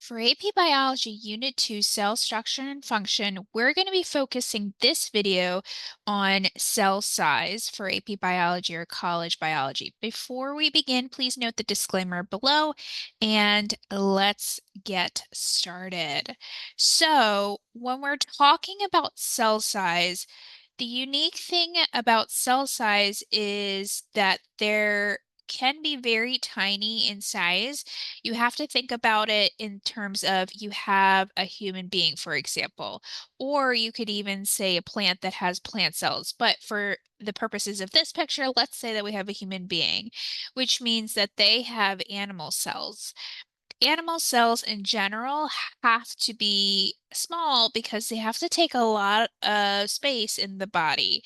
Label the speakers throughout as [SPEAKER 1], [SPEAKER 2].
[SPEAKER 1] For AP Biology Unit 2 Cell Structure and Function, we're going to be focusing this video on cell size for AP Biology or college biology. Before we begin, please note the disclaimer below and let's get started. So, when we're talking about cell size, the unique thing about cell size is that they're can be very tiny in size. You have to think about it in terms of you have a human being, for example, or you could even say a plant that has plant cells. But for the purposes of this picture, let's say that we have a human being, which means that they have animal cells. Animal cells in general have to be small because they have to take a lot of space in the body.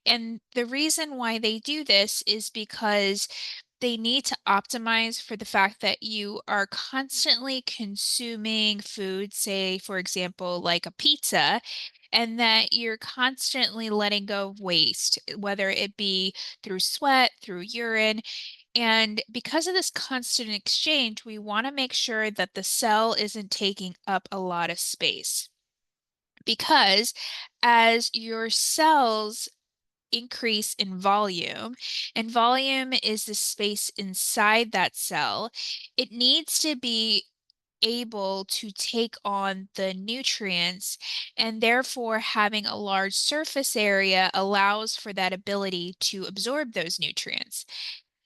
[SPEAKER 1] And the reason why they do this is because they need to optimize for the fact that you are constantly consuming food, say, for example, like a pizza, and that you're constantly letting go of waste, whether it be through sweat, through urine. And because of this constant exchange, we want to make sure that the cell isn't taking up a lot of space. Because as your cells increase in volume, and volume is the space inside that cell, it needs to be able to take on the nutrients, and therefore having a large surface area allows for that ability to absorb those nutrients.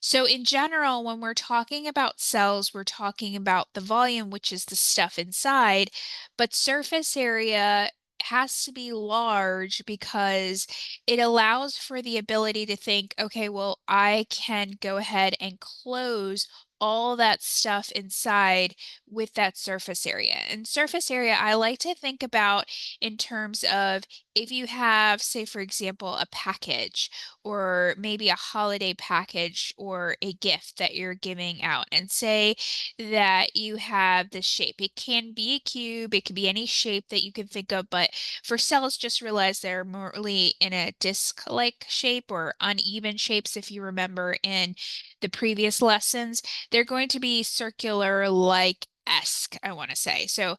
[SPEAKER 1] So in general, when we're talking about cells, we're talking about the volume, which is the stuff inside, but surface area has to be large because it allows for the ability to think, okay, well, I can go ahead and close all that stuff inside with that surface area. And surface area, I like to think about in terms of if you have, say, for example, a package or maybe a holiday package or a gift that you're giving out, and say that you have this shape. It can be a cube, it can be any shape that you can think of, but for cells, just realize they're morely in a disc-like shape or uneven shapes. If you remember in the previous lessons, they're going to be circular like esque, I want to say. So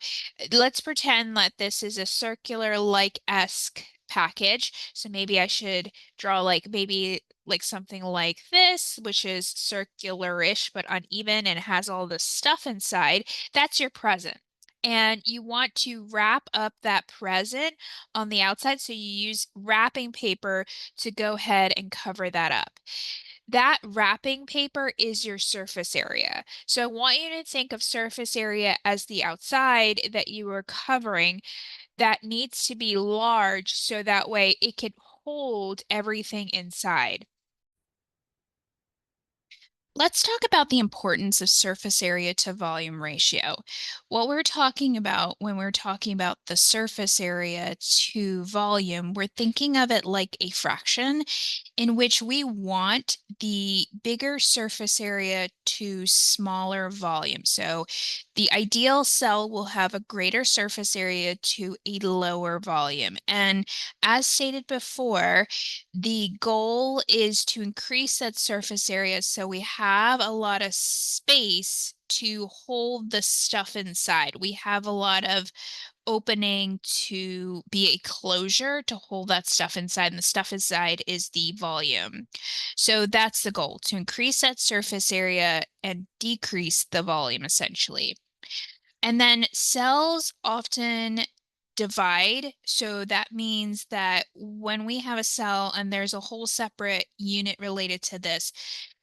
[SPEAKER 1] let's pretend that this is a circular like esque package. So maybe I should draw like maybe like something like this, which is circular-ish but uneven and has all this stuff inside. That's your present. And you want to wrap up that present on the outside. So you use wrapping paper to go ahead and cover that up. That wrapping paper is your surface area. So I want you to think of surface area as the outside that you are covering that needs to be large so that way it can hold everything inside. Let's talk about the importance of surface area to volume ratio. What we're talking about when we're talking about the surface area to volume, we're thinking of it like a fraction in which we want the bigger surface area to smaller volume. So the ideal cell will have a greater surface area to a lower volume. And as stated before, the goal is to increase that surface area so we have a lot of space to hold the stuff inside. We have a lot of opening to be a closure to hold that stuff inside, and the stuff inside is the volume. So that's the goal, to increase that surface area and decrease the volume essentially. And then cells often divide. So that means that when we have a cell and there's a whole separate unit related to this,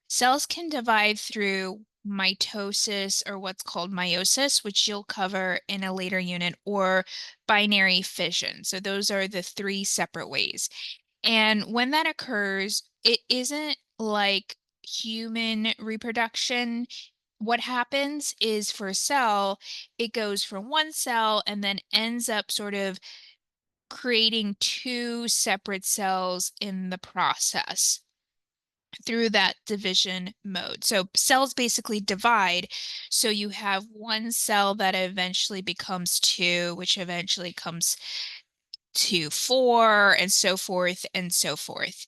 [SPEAKER 1] cells can divide through mitosis or what's called meiosis, which you'll cover in a later unit, or binary fission. So those are the three separate ways. And when that occurs, it isn't like human reproduction. What happens is for a cell, it goes from one cell and then ends up sort of creating two separate cells in the process through that division mode. So cells basically divide. So you have one cell that eventually becomes two, which eventually comes to four, and so forth and so forth.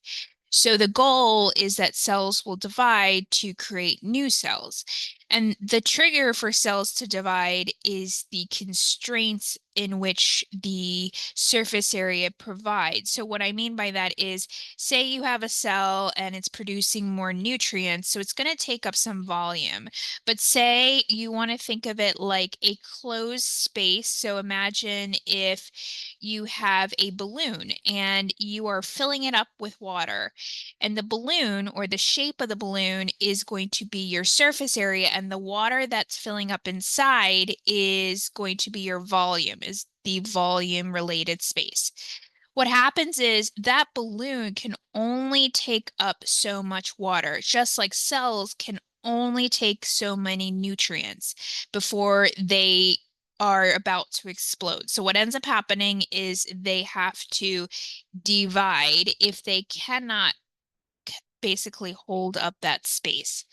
[SPEAKER 1] So the goal is that cells will divide to create new cells. And the trigger for cells to divide is the constraints in which the surface area provides. So what I mean by that is, say you have a cell and it's producing more nutrients, so it's going to take up some volume. But say you want to think of it like a closed space. So imagine if you have a balloon and you are filling it up with water, and the balloon, or the shape of the balloon, is going to be your surface area, and the water that's filling up inside is going to be your volume, is the volume related space. What happens is that balloon can only take up so much water, just like cells can only take so many nutrients before they are about to explode. So what ends up happening is they have to divide if they cannot basically hold up that space.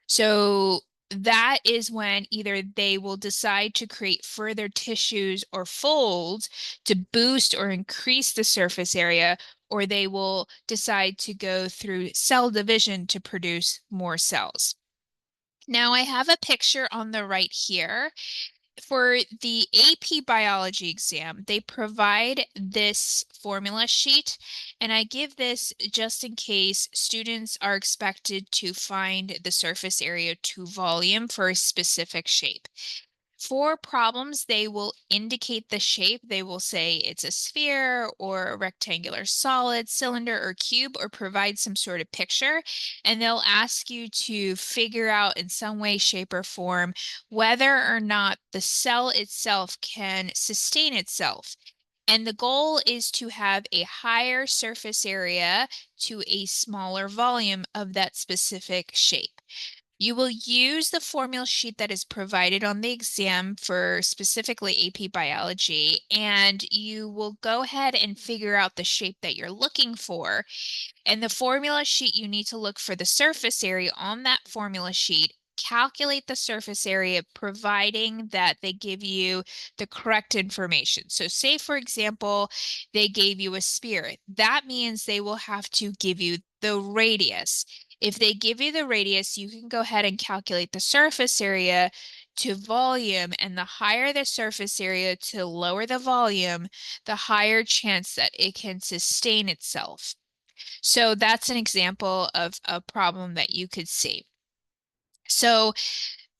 [SPEAKER 1] So that is when either they will decide to create further tissues or folds to boost or increase the surface area, or they will decide to go through cell division to produce more cells. Now I have a picture on the right here. For the AP biology exam, they provide this formula sheet, and I give this just in case students are expected to find the surface area to volume for a specific shape. For problems, they will indicate the shape. They will say it's a sphere or a rectangular solid, cylinder, or cube, or provide some sort of picture. And they'll ask you to figure out in some way, shape, or form whether or not the cell itself can sustain itself. And the goal is to have a higher surface area to a smaller volume of that specific shape. You will use the formula sheet that is provided on the exam for specifically AP biology, and you will go ahead and figure out the shape that you're looking for. In the formula sheet, you need to look for the surface area on that formula sheet. Calculate the surface area, providing that they give you the correct information. So, say, for example, they gave you a sphere. That means they will have to give you the radius. If they give you the radius, you can go ahead and calculate the surface area to volume, and the higher the surface area to lower the volume, the higher chance that it can sustain itself. So that's an example of a problem that you could see. So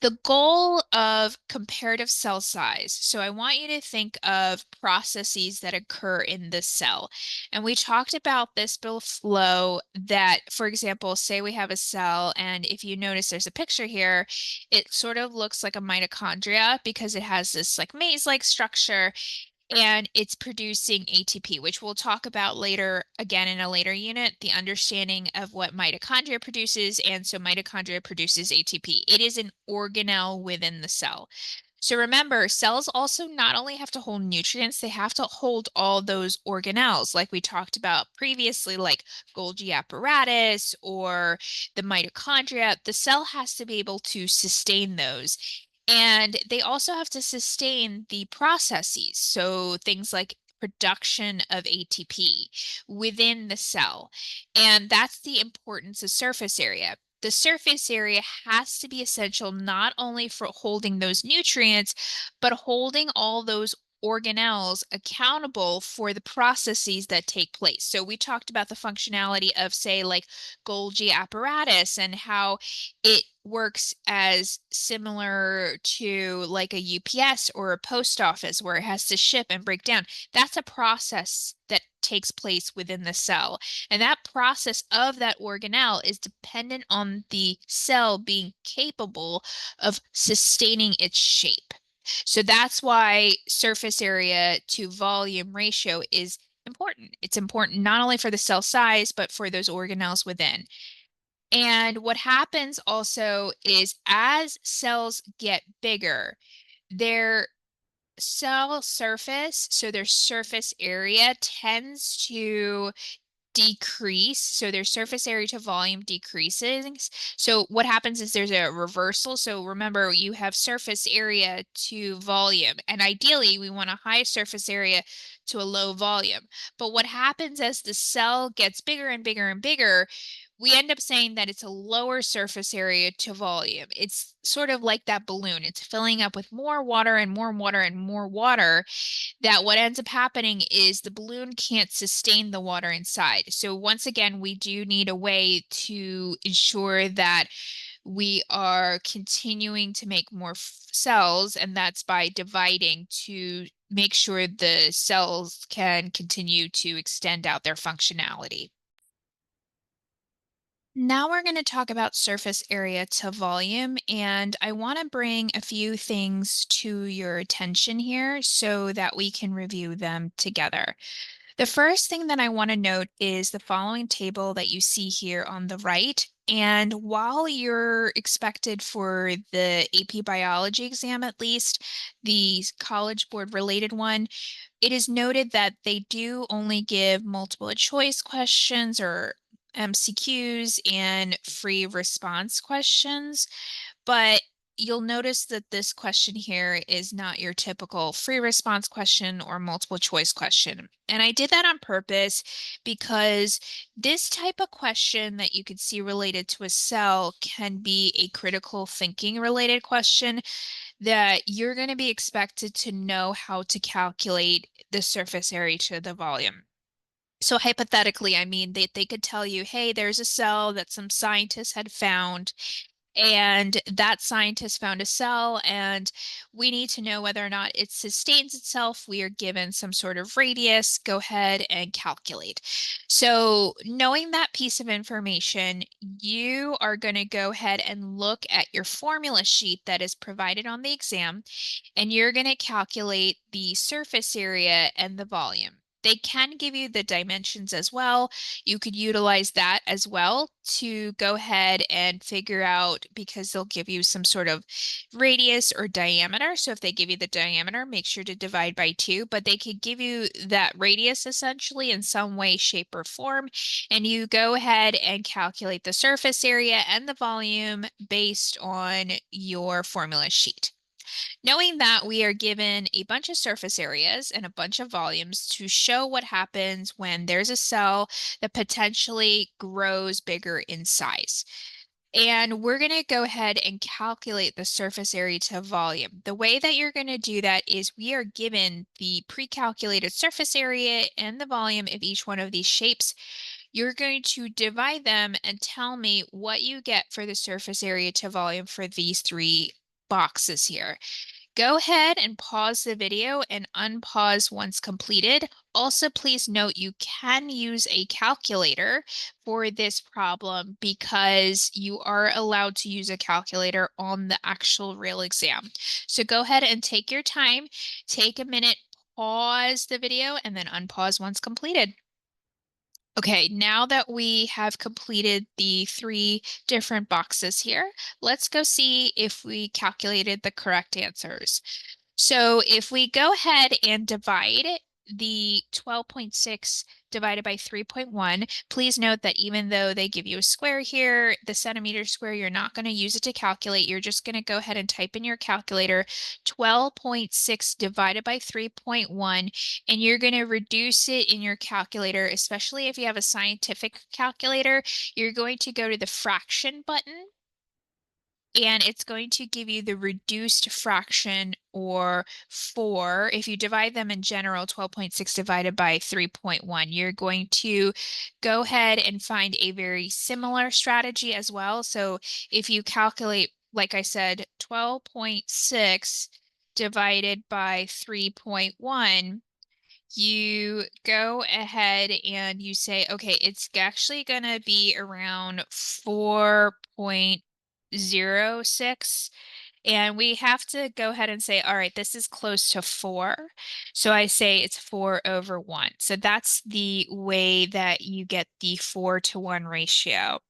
[SPEAKER 1] the goal of comparative cell size. So I want you to think of processes that occur in the cell. And we talked about this below that, for example, say we have a cell, and if you notice there's a picture here, it sort of looks like a mitochondria because it has this like maze-like structure, and it's producing ATP, which we'll talk about later, again in a later unit, the understanding of what mitochondria produces. And so mitochondria produces ATP. It is an organelle within the cell. So remember, cells also not only have to hold nutrients, they have to hold all those organelles, like we talked about previously, like Golgi apparatus or the mitochondria. The cell has to be able to sustain those. And they also have to sustain the processes. So things like production of ATP within the cell. And that's the importance of surface area. The surface area has to be essential not only for holding those nutrients, but holding all those organelles accountable for the processes that take place. So we talked about the functionality of, say, like Golgi apparatus and how it works as similar to like a UPS or a post office where it has to ship and break down. That's a process that takes place within the cell. And that process of that organelle is dependent on the cell being capable of sustaining its shape. So that's why surface area to volume ratio is important. It's important not only for the cell size, but for those organelles within. And what happens also is as cells get bigger, their cell surface, so their surface area tends to decrease. So their surface area to volume decreases. So what happens is there's a reversal. So remember, you have surface area to volume, and ideally we want a high surface area to a low volume. But what happens as the cell gets bigger and bigger and bigger, we end up saying that it's a lower surface area to volume. It's sort of like that balloon. It's filling up with more water and more water and more water, that what ends up happening is the balloon can't sustain the water inside. So once again, we do need a way to ensure that we are continuing to make more cells, and that's by dividing to make sure the cells can continue to extend out their functionality. Now we're going to talk about surface area to volume, and I want to bring a few things to your attention here so that we can review them together. The first thing that I want to note is the following table that you see here on the right. And while you're expected for the AP Biology exam, at least, the College Board related one, it is noted that they do only give multiple choice questions or MCQs and free response questions. But you'll notice that this question here is not your typical free response question or multiple choice question. And I did that on purpose because this type of question that you could see related to a cell can be a critical thinking related question that you're going to be expected to know how to calculate the surface area to the volume. So hypothetically, I mean, they could tell you, hey, there's a cell that some scientists had found, and that scientist found a cell, and we need to know whether or not it sustains itself. We are given some sort of radius. Go ahead and calculate. So knowing that piece of information, you are going to go ahead and look at your formula sheet that is provided on the exam, and you're going to calculate the surface area and the volume. They can give you the dimensions as well. You could utilize that as well to go ahead and figure out, because they'll give you some sort of radius or diameter. So if they give you the diameter, make sure to divide by 2, but they could give you that radius essentially in some way, shape, or form. And you go ahead and calculate the surface area and the volume based on your formula sheet. Knowing that we are given a bunch of surface areas and a bunch of volumes to show what happens when there's a cell that potentially grows bigger in size. And we're going to go ahead and calculate the surface area to volume. The way that you're going to do that is we are given the pre-calculated surface area and the volume of each one of these shapes. You're going to divide them and tell me what you get for the surface area to volume for these three boxes here. Go ahead and pause the video and unpause once completed. Also, please note you can use a calculator for this problem because you are allowed to use a calculator on the actual real exam. So go ahead and take your time, take a minute, pause the video, and then unpause once completed. Okay, now that we have completed the three different boxes here, let's go see if we calculated the correct answers. So if we go ahead and divide the 12.6 divided by 3.1, please note that even though they give you a square here, the centimeter square, you're not going to use it to calculate. You're just going to go ahead and type in your calculator 12.6 divided by 3.1, and you're going to reduce it in your calculator, especially if you have a scientific calculator. You're going to go to the fraction button, and it's going to give you the reduced fraction, or 4. If you divide them in general, 12.6 divided by 3.1, you're going to go ahead and find a very similar strategy as well. So if you calculate, like I said, 12.6 divided by 3.1, you go ahead and you say, okay, it's actually going to be around 4.06. And we have to go ahead and say, all right, this is close to 4. So I say it's 4 over 1. So that's the way that you get the 4-to-1 ratio.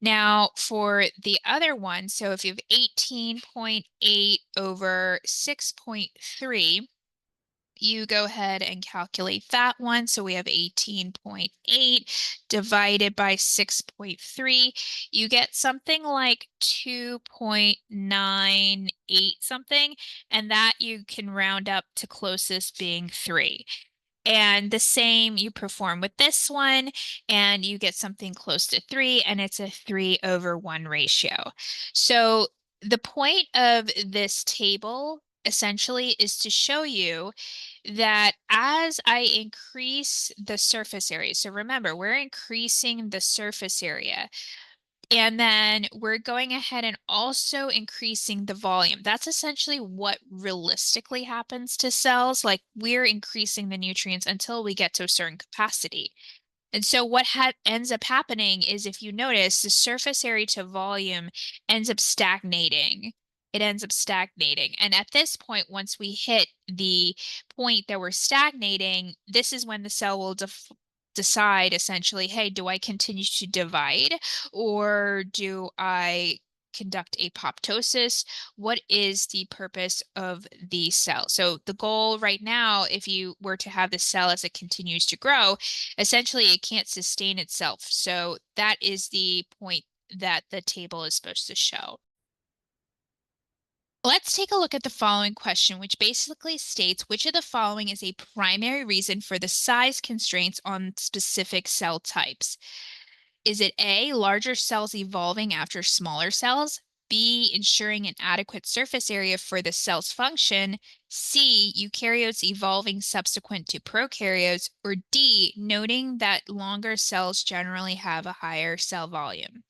[SPEAKER 1] Now, for the other one, so if you have 18.8 over 6.3, you go ahead and calculate that one. So we have 18.8 divided by 6.3. You get something like 2.98 something, and that you can round up to closest being 3. And the same you perform with this one, and you get something close to 3, and it's a 3/1 ratio. So the point of this table essentially is to show you that as I increase the surface area, so remember, we're increasing the surface area, and then we're going ahead and also increasing the volume. That's essentially what realistically happens to cells. Like we're increasing the nutrients until we get to a certain capacity. And so what ends up happening is if you notice the surface area to volume ends up stagnating. It ends up stagnating. And at this point, once we hit the point that we're stagnating, this is when the cell will decide essentially, hey, do I continue to divide or do I conduct apoptosis? What is the purpose of the cell? So the goal right now, if you were to have the cell as it continues to grow, essentially it can't sustain itself. So that is the point that the table is supposed to show. Let's take a look at the following question, which basically states which of the following is a primary reason for the size constraints on specific cell types? Is it A, larger cells evolving after smaller cells? B, ensuring an adequate surface area for the cell's function? C, eukaryotes evolving subsequent to prokaryotes? Or D, noting that longer cells generally have a higher cell volume?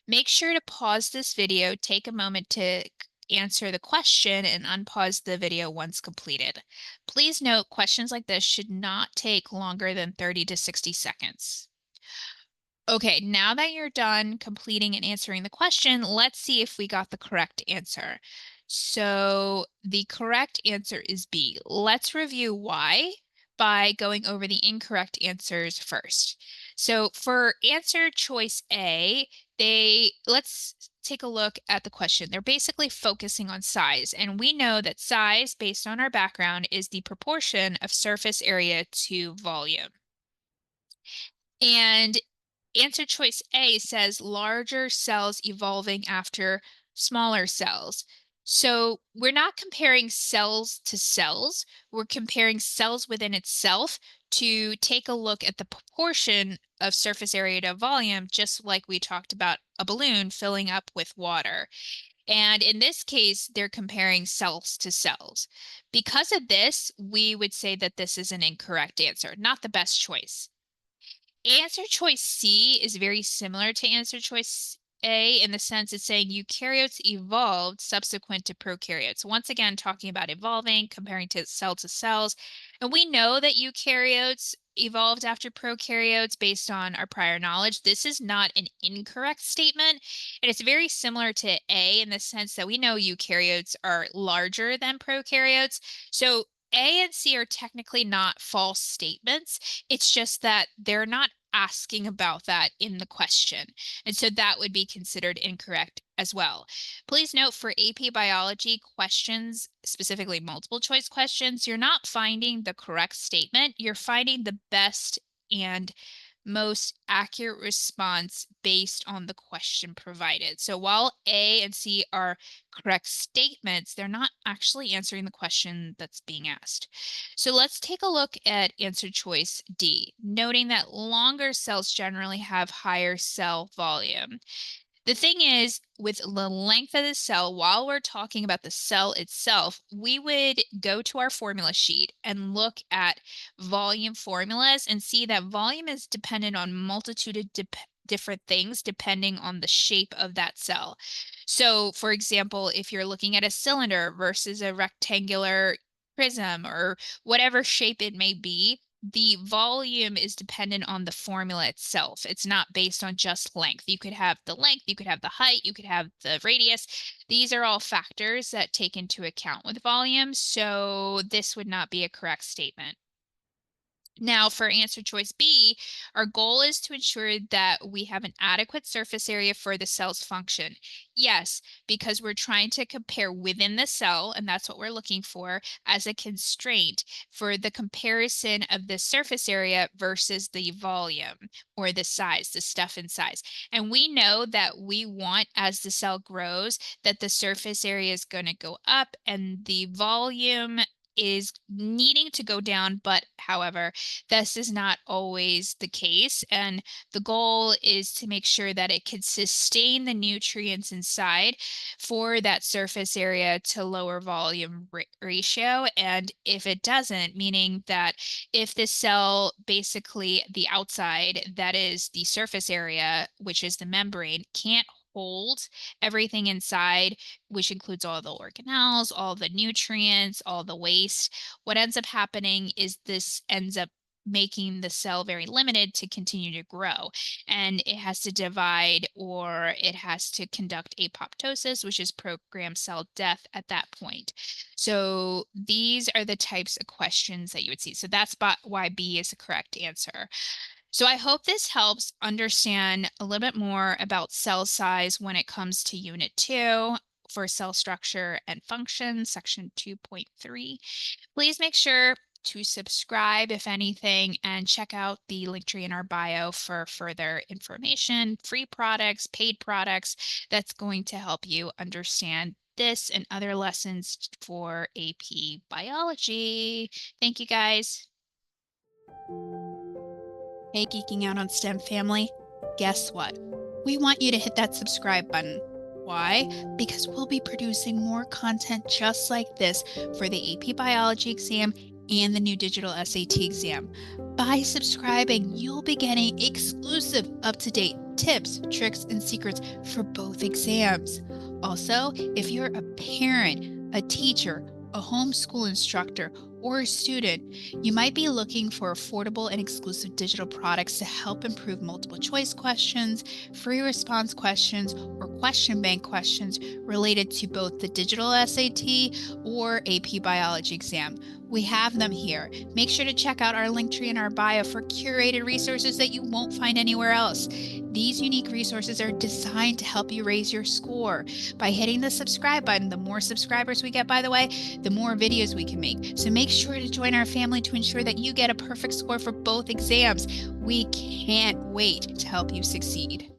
[SPEAKER 1] Make sure to pause this video, take a moment to answer the question, and unpause the video once completed. Please note, questions like this should not take longer than 30 to 60 seconds. Okay, now that you're done completing and answering the question, let's see if we got the correct answer. So the correct answer is B. Let's review why by going over the incorrect answers first. So for answer choice A, let's take a look at the question. They're basically focusing on size, and we know that size, based on our background, is the proportion of surface area to volume. And answer choice A says larger cells evolving after smaller cells. So we're not comparing cells to cells. We're comparing cells within itself to take a look at the proportion of surface area to volume, just like we talked about a balloon filling up with water. And in this case, they're comparing cells to cells. Because of this, we would say that this is an incorrect answer, not the best choice. Answer choice C is very similar to answer choice A in the sense it's saying eukaryotes evolved subsequent to prokaryotes. Once again, talking about evolving, comparing to cells. And we know that eukaryotes evolved after prokaryotes based on our prior knowledge. This is not an incorrect statement. And it's very similar to A in the sense that we know eukaryotes are larger than prokaryotes. So A and C are technically not false statements. It's just that they're not asking about that in the question. And so that would be considered incorrect as well. Please note for AP biology questions, specifically multiple choice questions, you're not finding the correct statement. You're finding the best and most accurate response based on the question provided. So while A and C are correct statements, they're not actually answering the question that's being asked. So let's take a look at answer choice D, noting that longer cells generally have higher cell volume. The thing is, with the length of the cell, while we're talking about the cell itself, we would go to our formula sheet and look at volume formulas and see that volume is dependent on multitude of different things depending on the shape of that cell. So, for example, if you're looking at a cylinder versus a rectangular prism or whatever shape it may be, the volume is dependent on the formula itself. It's not based on just length. You could have the length, you could have the height, you could have the radius. These are all factors that take into account with volume, so this would not be a correct statement. Now, for answer choice B, our goal is to ensure that we have an adequate surface area for the cell's function. Yes, because we're trying to compare within the cell, and that's what we're looking for as a constraint for the comparison of the surface area versus the volume or the size, the stuff in size. And we know that we want, as the cell grows, that the surface area is going to go up and the volume is needing to go down, but however, this is not always the case, and the goal is to make sure that it can sustain the nutrients inside for that surface area to lower volume ratio. And if it doesn't, meaning that if the cell basically the outside, that is the surface area, which is the membrane, can't hold everything inside, which includes all the organelles, all the nutrients, all the waste. What ends up happening is this ends up making the cell very limited to continue to grow. And it has to divide or it has to conduct apoptosis, which is programmed cell death at that point. So these are the types of questions that you would see. So that's why B is the correct answer. So I hope this helps understand a little bit more about cell size when it comes to Unit 2 for cell structure and function, Section 2.3. Please make sure to subscribe, if anything, and check out the link tree in our bio for further information, free products, paid products that's going to help you understand this and other lessons for AP biology. Thank you, guys. Hey, Geeking Out on STEM family, guess what? We want you to hit that subscribe button. Why? Because we'll be producing more content just like this for the AP Biology exam and the new digital SAT exam. By subscribing, you'll be getting exclusive, up-to-date tips, tricks, and secrets for both exams. Also, if you're a parent, a teacher, a homeschool instructor, or a student, you might be looking for affordable and exclusive digital products to help improve multiple choice questions, free response questions, or question bank questions related to both the digital SAT or AP Biology exam. We have them here. Make sure to check out our link tree in our bio for curated resources that you won't find anywhere else. These unique resources are designed to help you raise your score. By hitting the subscribe button, the more subscribers we get, by the way, the more videos we can make. So make sure to join our family to ensure that you get a perfect score for both exams. We can't wait to help you succeed.